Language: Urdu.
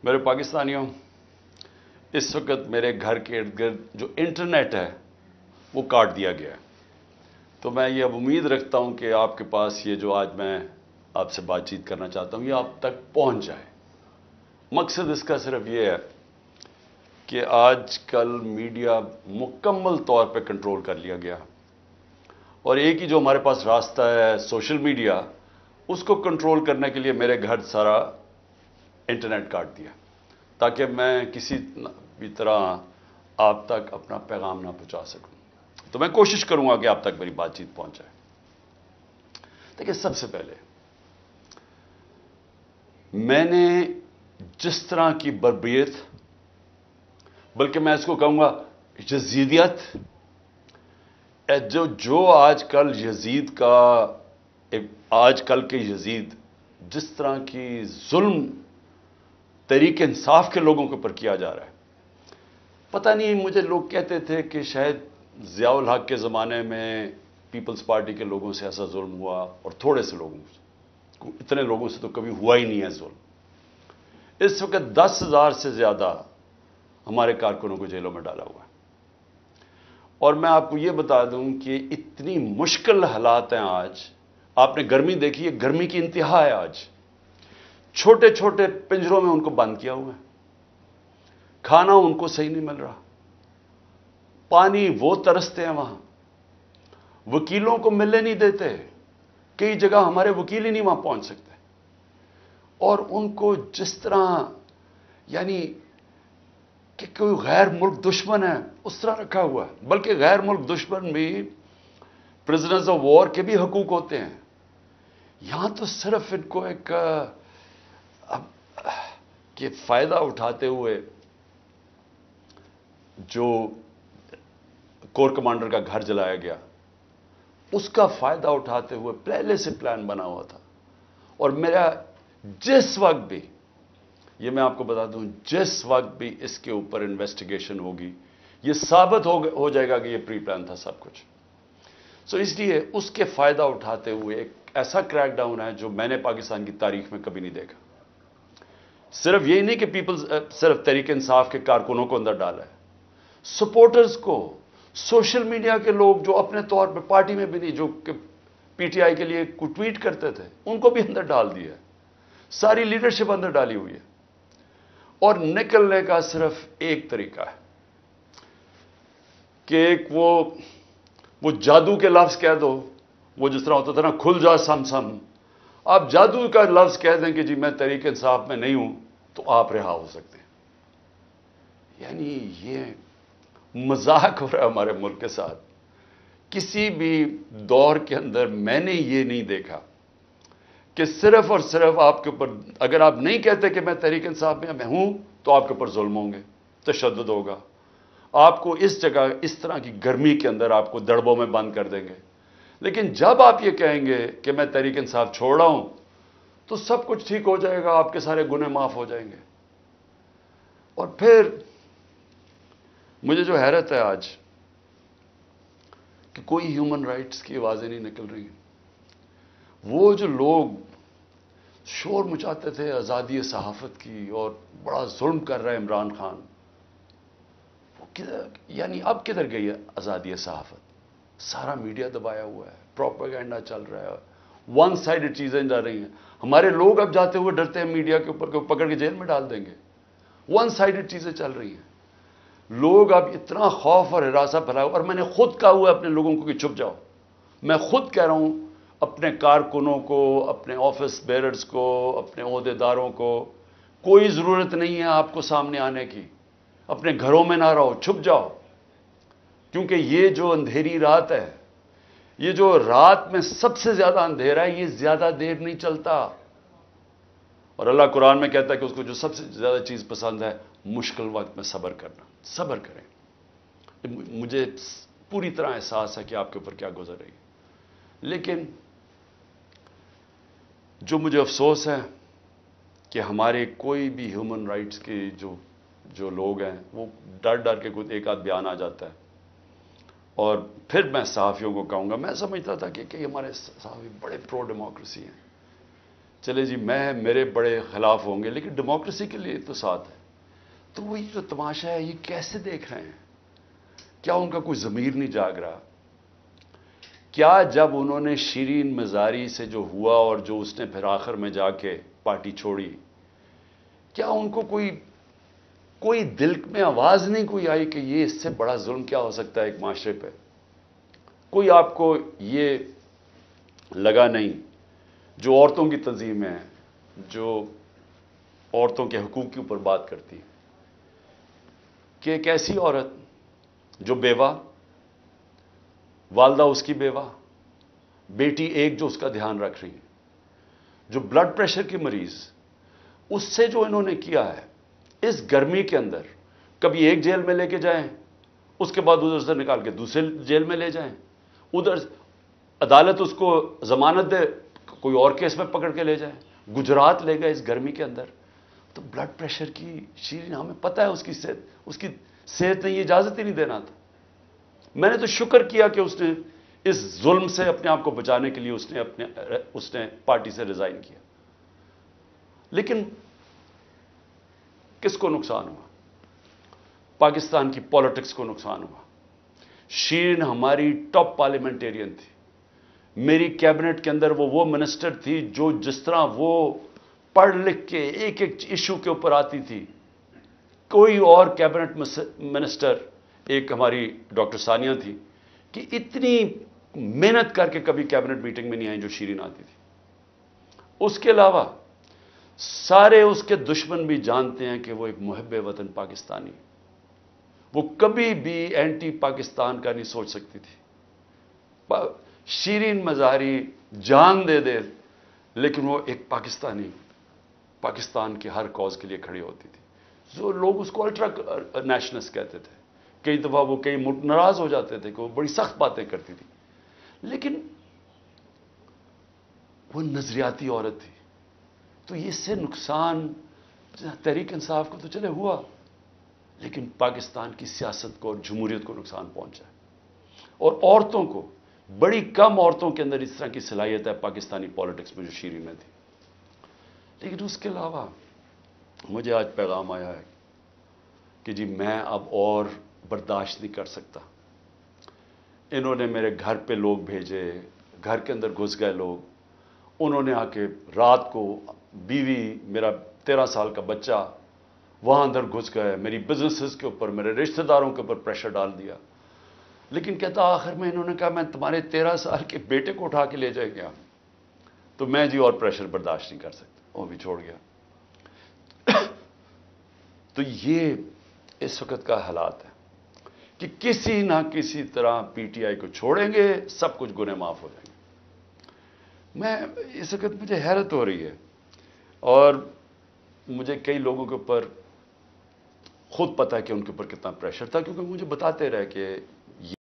میرے پاکستانیوں، اس وقت میرے گھر کے ارد گرد جو انٹرنیٹ ہے وہ کاٹ دیا گیا ہے، تو میں یہ اب امید رکھتا ہوں کہ آپ کے پاس یہ جو آج میں آپ سے بات چیت کرنا چاہتا ہوں یہ آپ تک پہنچ جائے۔ مقصد اس کا صرف یہ ہے کہ آج کل میڈیا مکمل طور پہ کنٹرول کر لیا گیا، اور ایک ہی جو ہمارے پاس راستہ ہے سوشل میڈیا، اس کو کنٹرول کرنے کے لیے میرے گھر سارا انٹرنیٹ کاٹ دیا تاکہ میں کسی بھی طرح آپ تک اپنا پیغام نہ پہنچا سکوں۔ تو میں کوشش کروں گا کہ آپ تک میری بات چیت پہنچ جائے۔ دیکھیں، سب سے پہلے میں نے جس طرح کی بربریت، بلکہ میں اس کو کہوں گا یزیدیت، جو آج کل یزید کا، آج کل کے یزید جس طرح کی ظلم تحریک انصاف کے لوگوں کے اوپر کیا جا رہا ہے، پتہ نہیں، مجھے لوگ کہتے تھے کہ شاید ضیاء الحق کے زمانے میں پیپلز پارٹی کے لوگوں سے ایسا ظلم ہوا، اور تھوڑے سے لوگوں سے، اتنے لوگوں سے تو کبھی ہوا ہی نہیں ہے ظلم۔ اس وقت 10,000 سے زیادہ ہمارے کارکنوں کو جیلوں میں ڈالا ہوا ہے، اور میں آپ کو یہ بتا دوں کہ اتنی مشکل حالات ہیں آج۔ آپ نے گرمی دیکھی ہے، گرمی کی انتہا ہے آج۔ چھوٹے چھوٹے پنجروں میں ان کو بند کیا ہوا ہے، کھانا ان کو صحیح نہیں مل رہا، پانی وہ ترستے ہیں وہاں، وکیلوں کو ملنے نہیں دیتے، کئی جگہ ہمارے وکیل ہی نہیں وہاں پہنچ سکتے، اور ان کو جس طرح یعنی کہ کوئی غیر ملک دشمن ہے اس طرح رکھا ہوا ہے۔ بلکہ غیر ملک دشمن بھی پرزنرز آف وار کے بھی حقوق ہوتے ہیں، یہاں تو صرف ان کو ایک کہ فائدہ اٹھاتے ہوئے جو کور کمانڈر کا گھر جلایا گیا، اس کا فائدہ اٹھاتے ہوئے پہلے سے پلان بنا ہوا تھا۔ اور میرا جس وقت بھی، یہ میں آپ کو بتا دوں، جس وقت بھی اس کے اوپر انویسٹیگیشن ہوگی یہ ثابت ہو جائے گا کہ یہ پری پلان تھا سب کچھ۔ سو اس لیے اس کے فائدہ اٹھاتے ہوئے ایک ایسا کریک ڈاؤن ہے جو میں نے پاکستان کی تاریخ میں کبھی نہیں دیکھا۔ صرف یہی نہیں کہ صرف تحریک انصاف کے کارکنوں کو اندر ڈالا ہے، سپورٹرز کو، سوشل میڈیا کے لوگ جو اپنے طور پہ پارٹی میں بھی نہیں، جو کہ پی ٹی آئی کے لیے کوئی ٹویٹ کرتے تھے، ان کو بھی اندر ڈال دیا ہے، ساری لیڈرشپ اندر ڈالی ہوئی ہے، اور نکلنے کا صرف ایک طریقہ ہے کہ ایک وہ جادو کے لفظ کہہ دو، وہ جس طرح ہوتا تھا نا، کھل جا سم سم، آپ جادو کا لفظ کہہ دیں کہ جی میں تحریک انصاف میں نہیں ہوں، تو آپ رہا ہو سکتے ہیں۔ یعنی یہ مذاق ہو رہا ہے ہمارے ملک کے ساتھ۔ کسی بھی دور کے اندر میں نے یہ نہیں دیکھا کہ صرف اور صرف آپ کے اوپر، اگر آپ نہیں کہتے کہ میں تحریک انصاف میں ہوں، تو آپ کے اوپر ظلم ہوں گے، تشدد ہوگا، آپ کو اس جگہ اس طرح کی گرمی کے اندر آپ کو دڑبوں میں بند کر دیں گے۔ لیکن جب آپ یہ کہیں گے کہ میں تحریک انصاف چھوڑ رہا ہوں، تو سب کچھ ٹھیک ہو جائے گا، آپ کے سارے گناہ معاف ہو جائیں گے۔ اور پھر مجھے جو حیرت ہے آج کہ کوئی ہیومن رائٹس کی آوازیں نہیں نکل رہی ہیں۔ وہ جو لوگ شور مچاتے تھے آزادی صحافت کی اور بڑا ظلم کر رہا ہے عمران خان، وہ کدھر، یعنی اب کدھر گئی ہے آزادی صحافت؟ سارا میڈیا دبایا ہوا ہے، پروپیگنڈا چل رہا ہے، ون سائیڈڈ چیزیں جا رہی ہیں۔ ہمارے لوگ اب جاتے ہوئے ڈرتے ہیں میڈیا کے اوپر کہ پکڑ کے جیل میں ڈال دیں گے، ون سائیڈڈ چیزیں چل رہی ہیں۔ لوگ اب اتنا خوف اور ہراساں پھیلایا، اور میں نے خود کہا ہوا ہے اپنے لوگوں کو کہ چھپ جاؤ۔ میں خود کہہ رہا ہوں اپنے کارکنوں کو، اپنے آفس بیررز کو، اپنے عہدیداروں کو، کوئی ضرورت نہیں ہے آپ کو سامنے آنے کی، اپنے گھروں میں نہ رہو، چھپ جاؤ، کیونکہ یہ جو اندھیری رات ہے، یہ جو رات میں سب سے زیادہ اندھیرا ہے، یہ زیادہ دیر نہیں چلتا۔ اور اللہ قرآن میں کہتا ہے کہ اس کو جو سب سے زیادہ چیز پسند ہے، مشکل وقت میں صبر کرنا، صبر کریں۔ مجھے پوری طرح احساس ہے کہ آپ کے اوپر کیا گزر رہی ہے، لیکن جو مجھے افسوس ہے کہ ہمارے کوئی بھی ہیومن رائٹس کے جو لوگ ہیں، وہ ڈر ڈر کے کوئی ایک آدھ بیان آ جاتا ہے، اور پھر میں صحافیوں کو کہوں گا، میں سمجھتا تھا کہ ہمارے صحافی بڑے پرو ڈیموکریسی ہیں، چلے جی میرے بڑے خلاف ہوں گے لیکن ڈیموکریسی کے لیے تو ساتھ ہے. تو وہ یہ جو تماشا ہے یہ کیسے دیکھ رہے ہیں؟ کیا ان کا کوئی ضمیر نہیں جاگ رہا؟ کیا جب انہوں نے شیرین مزاری سے جو ہوا اور جو اس نے پھر آخر میں جا کے پارٹی چھوڑی، کیا ان کو کوئی دل میں آواز نہیں کوئی آئی کہ یہ اس سے بڑا ظلم کیا ہو سکتا ہے ایک معاشرے پہ؟ کوئی آپ کو یہ لگا نہیں؟ جو عورتوں کی تنظیمیں ہیں، جو عورتوں کے حقوق کے اوپر بات کرتی ہیں، کہ ایک ایسی عورت جو بیوہ، والدہ اس کی بیوہ، بیٹی ایک جو اس کا دھیان رکھ رہی ہے، جو بلڈ پریشر کی مریض، اس سے جو انہوں نے کیا ہے اس گرمی کے اندر، کبھی ایک جیل میں لے کے جائیں، اس کے بعد ادھر سے نکال کے دوسرے جیل میں لے جائیں، ادھر عدالت اس کو ضمانت دے، کوئی اور کیس میں پکڑ کے لے جائیں، گجرات لے گئے اس گرمی کے اندر. تو بلڈ پریشر کی شیرین، ہمیں پتہ ہے اس کی صحت نے یہ اجازت ہی نہیں دینا تھا. میں نے تو شکر کیا کہ اس نے اس ظلم سے اپنے آپ کو بچانے کے لیے اس نے پارٹی سے ریزائن کیا. لیکن کس کو نقصان ہوا؟ پاکستان کی پالیٹکس کو نقصان ہوا. شیرین ہماری ٹاپ پارلیمنٹیرین تھی. میری کیبنٹ کے اندر وہ منسٹر تھی جو جس طرح وہ پڑھ لکھ کے ایک ایک ایشو کے اوپر آتی تھی، کوئی اور کیبنٹ منسٹر، ایک ہماری ڈاکٹر ثانیہ تھی، کہ اتنی محنت کر کے کبھی کیبنٹ میٹنگ میں نہیں آئی جو شیرین آتی تھی. اس کے علاوہ سارے اس کے دشمن بھی جانتے ہیں کہ وہ ایک محب وطن پاکستانی، وہ کبھی بھی اینٹی پاکستان کا نہیں سوچ سکتی تھی. شیرین مزاری جان دے دے لیکن وہ ایک پاکستان کے ہر کاز کے لیے کھڑی ہوتی تھی. جو لوگ اس کو الٹرا نیشنلسٹ کہتے تھے، کئی دفعہ وہ کئی ناراض ہو جاتے تھے کہ وہ بڑی سخت باتیں کرتی تھی، لیکن وہ نظریاتی عورت تھی. تو اس سے نقصان تحریک انصاف کو تو چلے ہوا، لیکن پاکستان کی سیاست کو اور جمہوریت کو نقصان پہنچا. اور عورتوں کو، بڑی کم عورتوں کے اندر اس طرح کی صلاحیت ہے پاکستانی پالیٹکس میں جو شیرین میں تھی. لیکن اس کے علاوہ مجھے آج پیغام آیا ہے کہ جی میں اب اور برداشت نہیں کر سکتا. انہوں نے میرے گھر پہ لوگ بھیجے، گھر کے اندر گھس گئے لوگ، انہوں نے آ کے رات کو بیوی، میرا 13 سال کا بچہ وہاں اندر گھس گئے، میری بزنسز کے اوپر، میرے رشتہ داروں کے اوپر پریشر ڈال دیا. لیکن کہتا آخر میں انہوں نے کہا میں تمہارے 13 سال کے بیٹے کو اٹھا کے لے جائیں گے. تو میں جی اور پریشر برداشت نہیں کر سکتا، وہ بھی چھوڑ گیا. تو یہ اس وقت کا حالات ہے کہ کسی نہ کسی طرح پی ٹی آئی کو چھوڑیں گے، سب کچھ گنہ معاف ہو جائیں گے. میں اس وقت مجھے حیرت ہو رہی ہے، اور مجھے کئی لوگوں کے اوپر خود پتہ ہے کہ ان کے اوپر کتنا پریشر تھا، کیونکہ مجھے بتاتے رہے کہ